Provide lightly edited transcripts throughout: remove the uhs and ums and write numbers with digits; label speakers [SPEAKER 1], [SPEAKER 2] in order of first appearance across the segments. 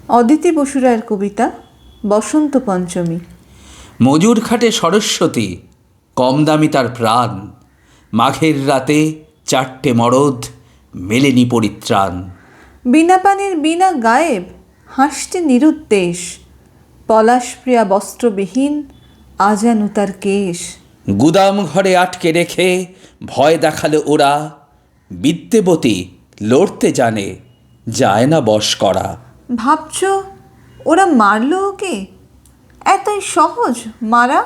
[SPEAKER 1] অদিতি বসু রায়ের কবিতা বসন্ত পঞ্চমী।
[SPEAKER 2] মজুর খাটে সরস্বতী, কম দামি তার প্রাণ। মাঘের রাতে 4টে মরদ, মেলেনি পরিত্রাণ।
[SPEAKER 1] বিনা পানির বিনা গায়েব, হাসতে নিরুদ্দেশ। পলাশপ্রিয়া বস্ত্রবিহীন, আজানু তার কেশ।
[SPEAKER 2] গুদাম ঘরে আটকে রেখে ভয় দেখালো ওরা। বিদ্যেবতী লড়তে জানে, যায় না বশ করা।
[SPEAKER 1] ভাবছ ওরা মারল ওকে? এতই সহজ মারা?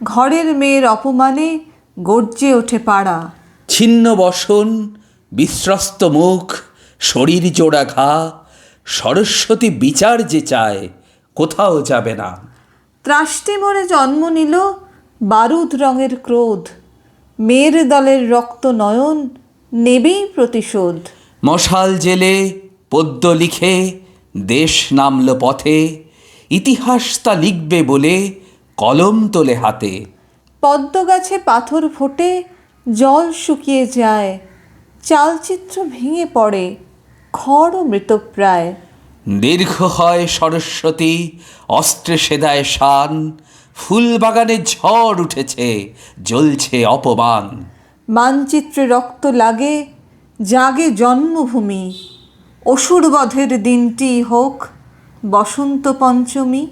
[SPEAKER 1] ঘরের মেয়ের অপমানে গর্জে ওঠে পাড়া।
[SPEAKER 2] ছিন্ন বসন, বিস্রস্ত মুখ, শরীর জোড়া ঘা। সরস্বতী বিচার যে চায়, কোথাও যাবে না।
[SPEAKER 1] ত্রাষ্টি মরে জন্ম নিল বারুদ রঙের ক্রোধ। মেয়ের দলের রক্ত নয়ন নেবেই প্রতিশোধ।
[SPEAKER 2] মশাল জেলে পদ্য লিখে দেশ নামল পথে। ইতিহাস তা লিখবে বলে কলম তোলে হাতে।
[SPEAKER 1] পদ্ম গাছে পাথর ফোটে, জল শুকিয়ে যায়। চালচিত্র ভেঙে পড়ে, খড়ও মৃতপ্রায়।
[SPEAKER 2] দীর্ঘ হয় সরস্বতী, অস্ত্রে সেদায় শান। ফুলবাগানে ঝড় উঠেছে, জ্বলছে অপমান।
[SPEAKER 1] মানচিত্রে রক্ত লাগে, জাগে জন্মভূমি। অসুরবধের দিনটি হোক বসন্ত পঞ্চমী।